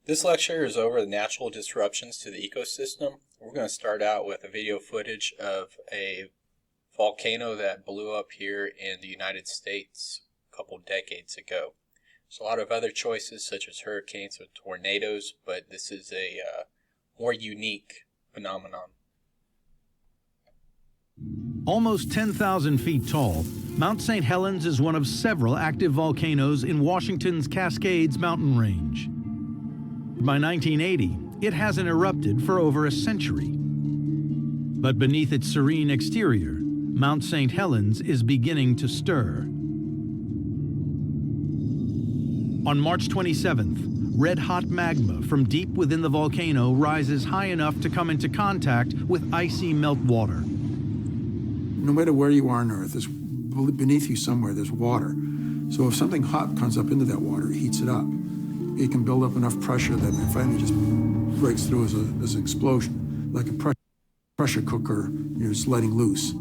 This lecture is over the natural disruptions to the ecosystem. We're going to start out with a video footage of a volcano that blew up here in the United States a couple decades ago. There's a lot of other choices such as hurricanes or tornadoes, but this is a more unique phenomenon. Almost 10,000 feet tall, Mount St. Helens is one of several active volcanoes in Washington's Cascades mountain range. By 1980, it hasn't erupted for over a century. But beneath its serene exterior, Mount St. Helens is beginning to stir. On March 27th, red-hot magma from deep within the volcano rises high enough to come into contact with icy meltwater. No matter where you are on Earth, beneath you somewhere, there's water. So if something hot comes up into that water, it heats it up. It can build up enough pressure that it finally just breaks through as an explosion, like a pressure cooker you're just letting loose.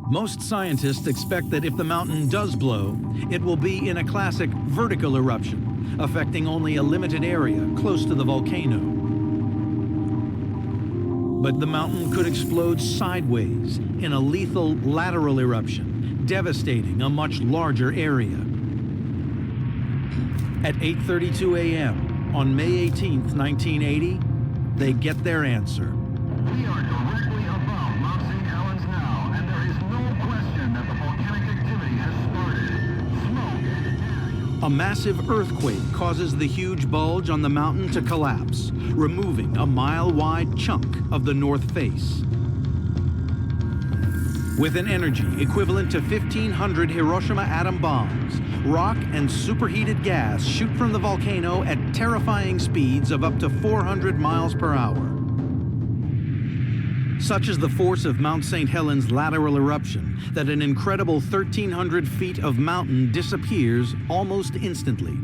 Most scientists expect that if the mountain does blow, it will be in a classic vertical eruption, affecting only a limited area close to the volcano. But the mountain could explode sideways in a lethal lateral eruption, devastating a much larger area. At 8:32 a.m. on May 18th, 1980, they get their answer. We are directly above Mount St. Helens now, and there is no question that the volcanic activity has started. Smoke. A massive earthquake causes the huge bulge on the mountain to collapse, removing a mile-wide chunk of the north face. With an energy equivalent to 1,500 Hiroshima atom bombs, rock and superheated gas shoot from the volcano at terrifying speeds of up to 400 miles per hour. Such is the force of Mount St. Helens' lateral eruption that an incredible 1,300 feet of mountain disappears almost instantly.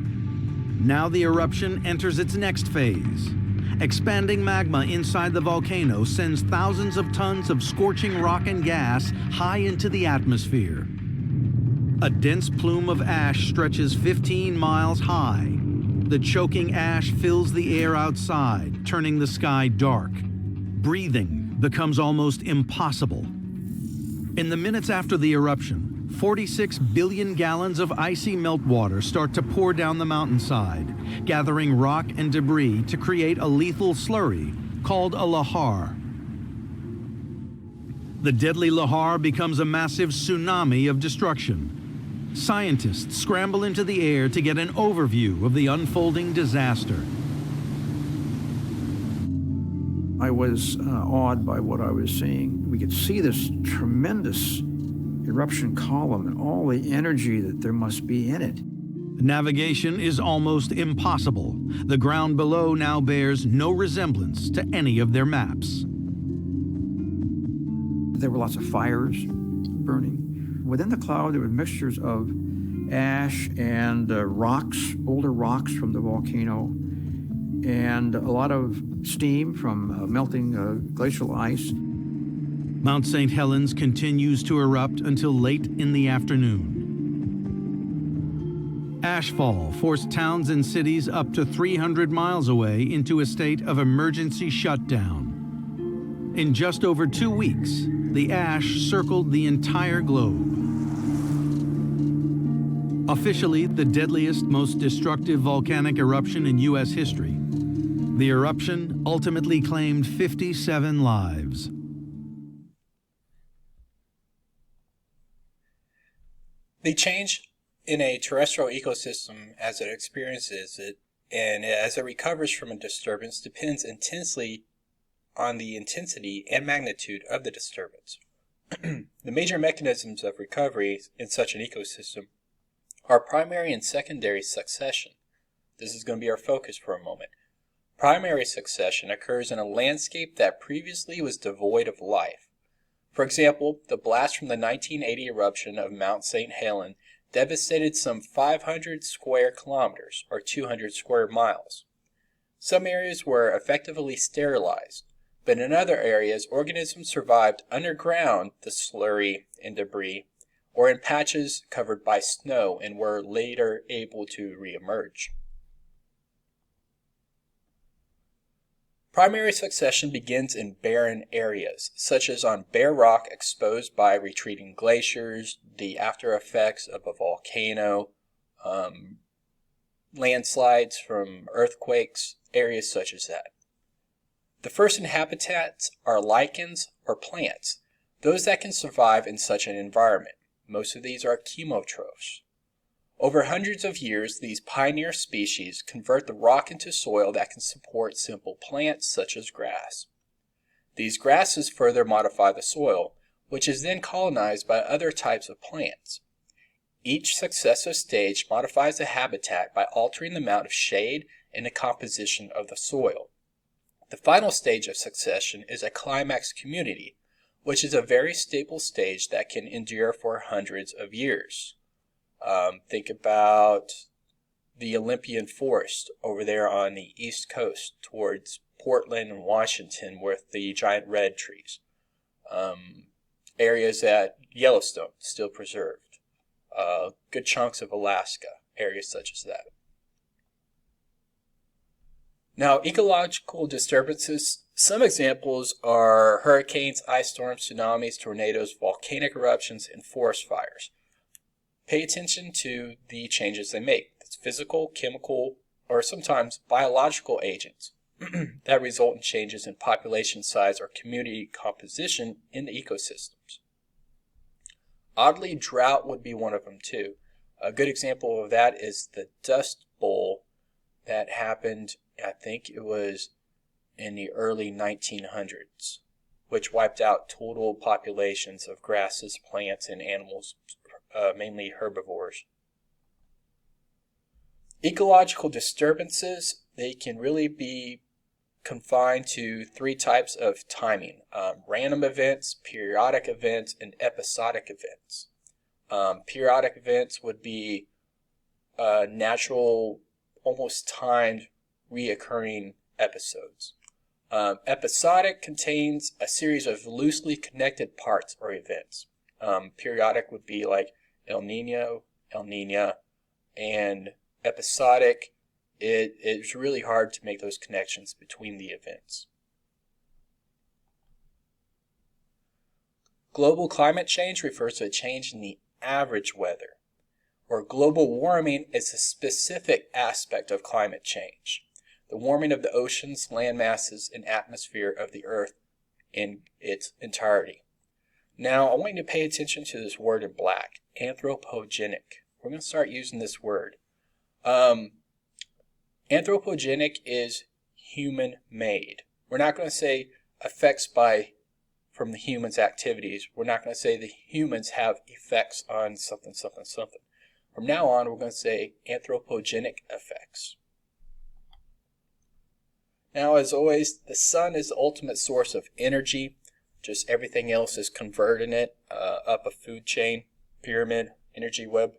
Now the eruption enters its next phase. Expanding magma inside the volcano sends thousands of tons of scorching rock and gas high into the atmosphere. A dense plume of ash stretches 15 miles high. The choking ash fills the air outside, turning the sky dark. Breathing becomes almost impossible. In the minutes after the eruption, 46 billion gallons of icy meltwater start to pour down the mountainside, gathering rock and debris to create a lethal slurry called a lahar. The deadly lahar becomes a massive tsunami of destruction. Scientists scramble into the air to get an overview of the unfolding disaster. I was awed by what I was seeing. We could see this tremendous eruption column and all the energy that there must be in it. Navigation is almost impossible. The ground below now bears no resemblance to any of their maps. There were lots of fires burning. Within the cloud, there were mixtures of ash and rocks, older rocks from the volcano, and a lot of steam from melting glacial ice. Mount St. Helens continues to erupt until late in the afternoon. Ashfall forced towns and cities up to 300 miles away into a state of emergency shutdown. In just over 2 weeks, the ash circled the entire globe. Officially the deadliest, most destructive volcanic eruption in U.S. history, the eruption ultimately claimed 57 lives. The change in a terrestrial ecosystem as it experiences it and as it recovers from a disturbance depends intensely on the intensity and magnitude of the disturbance. The major mechanisms of recovery in such an ecosystem are primary and secondary succession. This is going to be our focus for a moment. Primary succession occurs in a landscape that previously was devoid of life. For example, the blast from the 1980 eruption of Mount St. Helens devastated some 500 square kilometers, or 200 square miles. Some areas were effectively sterilized, but in other areas, organisms survived underground the slurry and debris, or in patches covered by snow and were later able to reemerge. Primary succession begins in barren areas, such as on bare rock exposed by retreating glaciers, the after effects of a volcano, landslides from earthquakes, areas such as that. The first inhabitants are lichens or plants, those that can survive in such an environment. Most of these are chemotrophs. Over hundreds of years, these pioneer species convert the rock into soil that can support simple plants such as grass. These grasses further modify the soil, which is then colonized by other types of plants. Each successive stage modifies the habitat by altering the amount of shade and the composition of the soil. The final stage of succession is a climax community, which is a very stable stage that can endure for hundreds of years. Think about the Olympian forest over there on the east coast towards Portland and Washington with the giant red trees. Areas at Yellowstone still preserved. Good chunks of Alaska, areas such as that. Now, ecological disturbances, some examples are hurricanes, ice storms, tsunamis, tornadoes, volcanic eruptions, and forest fires. Pay attention to the changes they make. It's physical, chemical, or sometimes biological agents that result in changes in population size or community composition in the ecosystems. Oddly, drought would be one of them too. A good example of that is the Dust Bowl that happened, I think it was in the early 1900s, which wiped out total populations of grasses, plants, and animals, mainly herbivores. Ecological disturbances, they can really be confined to three types of timing: random events, periodic events, and episodic events. Periodic events would be natural, almost timed, reoccurring episodes. Episodic contains a series of loosely connected parts or events. Periodic would be like El Nino, El Nina, and episodic, it's really hard to make those connections between the events. Global climate change refers to a change in the average weather, or global warming is a specific aspect of climate change. The warming of the oceans, land masses, and atmosphere of the Earth in its entirety. Now, I want you to pay attention to this word in black, anthropogenic. We're going to start using this word. Anthropogenic is human-made. We're not going to say effects from the humans' activities. We're not going to say the humans have effects on something, something, something. From now on, we're going to say anthropogenic effects. Now, as always, the sun is the ultimate source of energy. Just everything else is converting it up a food chain, pyramid, energy web.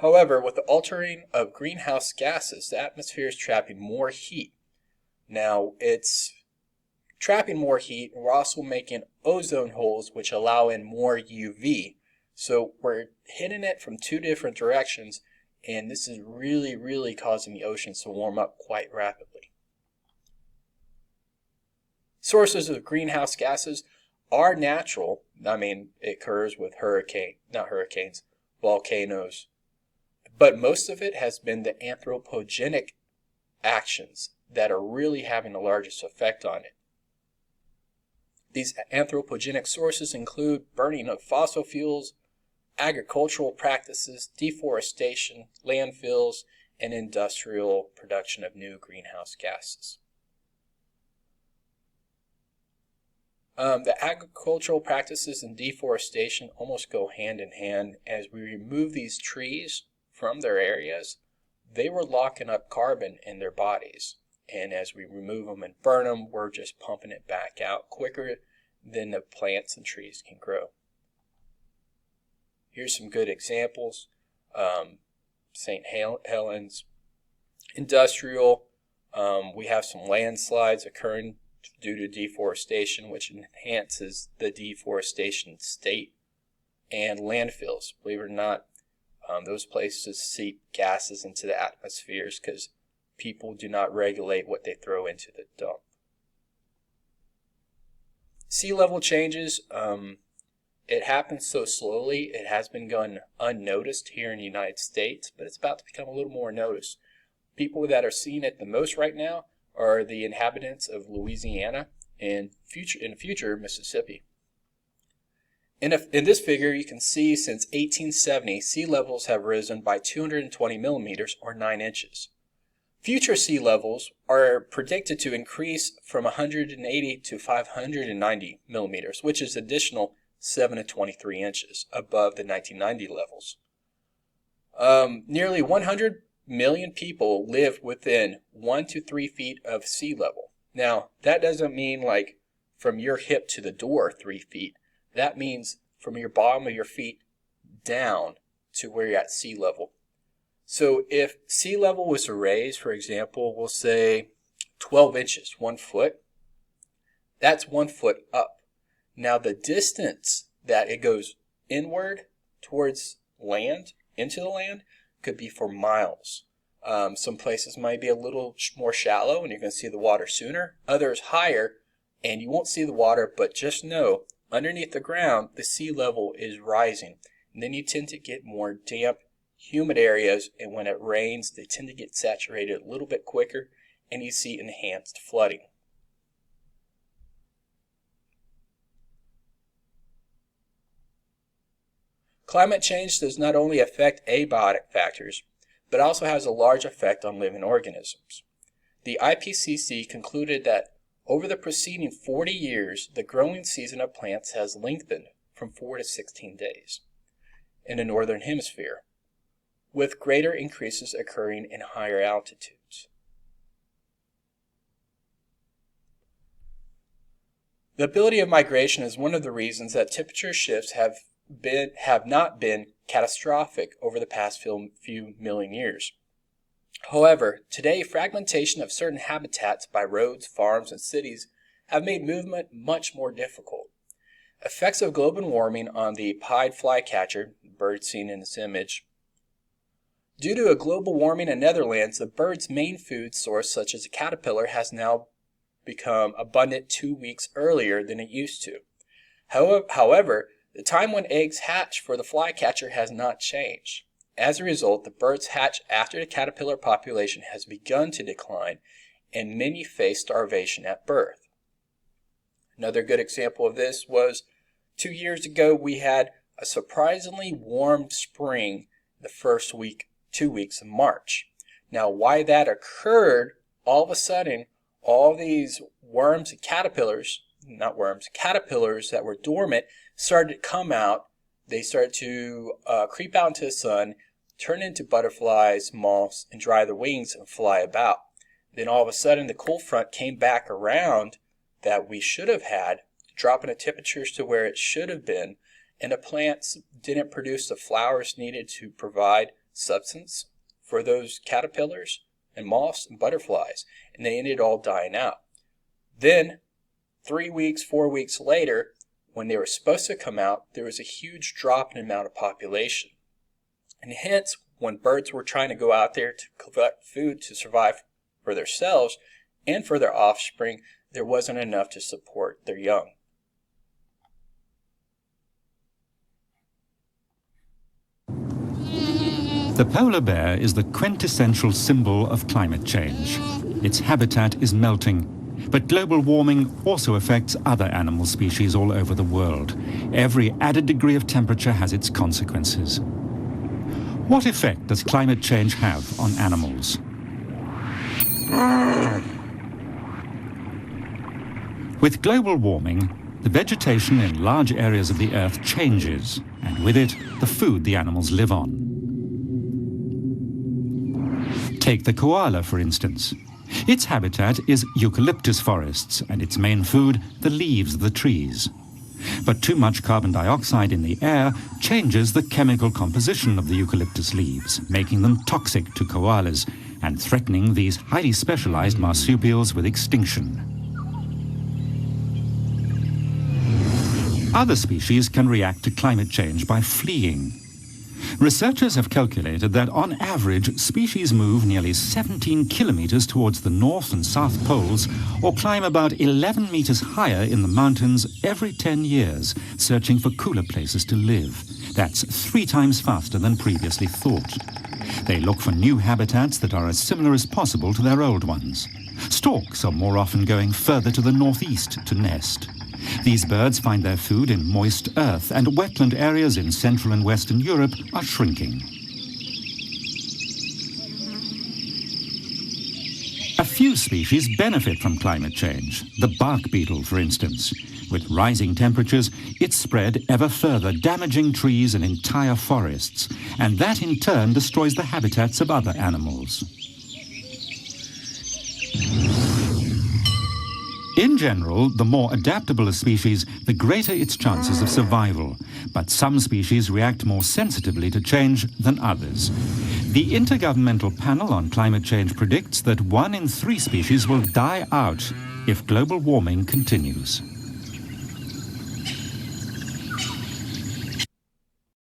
However, with the altering of greenhouse gases, the atmosphere is trapping more heat. Now, it's trapping more heat, and we're also making ozone holes which allow in more UV. So we're hitting it from two different directions, and this is really, really causing the oceans to warm up quite rapidly. Sources of greenhouse gases are natural. I mean, it occurs with volcanoes. But most of it has been the anthropogenic actions that are really having the largest effect on it. These anthropogenic sources include burning of fossil fuels, agricultural practices, deforestation, landfills, and industrial production of new greenhouse gases. The agricultural practices and deforestation almost go hand in hand. As we remove these trees from their areas, they were locking up carbon in their bodies. And as we remove them and burn them, we're just pumping it back out quicker than the plants and trees can grow. Here's some good examples. St. Helens, industrial. We have some landslides occurring due to deforestation, which enhances the deforestation state. And landfills, believe it or not, those places seep gases into the atmospheres because people do not regulate what they throw into the dump. Sea level changes, it happens so slowly, it has been gone unnoticed here in the United States, but it's about to become a little more noticed. People that are seeing it the most right now are the inhabitants of Louisiana and in the future Mississippi. In this figure, you can see since 1870, sea levels have risen by 220 millimeters or 9 inches. Future sea levels are predicted to increase from 180 to 590 millimeters, which is additional 7 to 23 inches above the 1990 levels. Nearly 100 million people live within 1 to 3 feet of sea level. Now, that doesn't mean like from your hip to the door 3 feet. That means from your bottom of your feet down to where you're at sea level. So if sea level was to raise, for example, we'll say 12 inches, 1 foot, that's 1 foot up. Now the distance that it goes inward towards land, into the land, could be for miles. Some places might be a little more shallow and you're going to see the water sooner. Others higher and you won't see the water, but just know underneath the ground the sea level is rising. And then you tend to get more damp, humid areas, and when it rains they tend to get saturated a little bit quicker and you see enhanced flooding. Climate change does not only affect abiotic factors, but also has a large effect on living organisms. The IPCC concluded that over the preceding 40 years, the growing season of plants has lengthened from 4 to 16 days in the northern hemisphere, with greater increases occurring in higher altitudes. The ability of migration is one of the reasons that temperature shifts have not been catastrophic over the past few million years. However, today fragmentation of certain habitats by roads, farms, and cities have made movement much more difficult. Effects of global warming on the pied flycatcher, bird seen in this image. Due to a global warming in Netherlands, the bird's main food source, such as a caterpillar, has now become abundant 2 weeks earlier than it used to. However, the time when eggs hatch for the flycatcher has not changed. As a result, the birds hatch after the caterpillar population has begun to decline, and many face starvation at birth. Another good example of this was 2 years ago we had a surprisingly warm spring the first 2 weeks of March. Now why that occurred, all of a sudden all these worms and caterpillars that were dormant started to come out. They started to creep out into the sun, turn into butterflies, moths, and dry their wings and fly about. Then all of a sudden the cold front came back around that we should have had, dropping the temperatures to where it should have been, and the plants didn't produce the flowers needed to provide substance for those caterpillars and moths and butterflies, and they ended all dying out. Then 3 weeks, 4 weeks later, when they were supposed to come out, there was a huge drop in the amount of population. And hence, when birds were trying to go out there to collect food to survive for themselves and for their offspring, there wasn't enough to support their young. The polar bear is the quintessential symbol of climate change. Its habitat is melting. But global warming also affects other animal species all over the world. Every added degree of temperature has its consequences. What effect does climate change have on animals? With global warming, the vegetation in large areas of the Earth changes, and with it, the food the animals live on. Take the koala, for instance. Its habitat is eucalyptus forests, and its main food, the leaves of the trees. But too much carbon dioxide in the air changes the chemical composition of the eucalyptus leaves, making them toxic to koalas and threatening these highly specialized marsupials with extinction. Other species can react to climate change by fleeing. Researchers have calculated that on average, species move nearly 17 kilometers towards the north and south poles, or climb about 11 meters higher in the mountains every 10 years, searching for cooler places to live. That's 3 times faster than previously thought. They look for new habitats that are as similar as possible to their old ones. Storks are more often going further to the northeast to nest. These birds find their food in moist earth, and wetland areas in Central and Western Europe are shrinking. A few species benefit from climate change, the bark beetle, for instance. With rising temperatures, it's spread ever further, damaging trees and entire forests, and that in turn destroys the habitats of other animals. In general, the more adaptable a species, the greater its chances of survival. But some species react more sensitively to change than others. The Intergovernmental Panel on Climate Change predicts that 1 in 3 species will die out if global warming continues.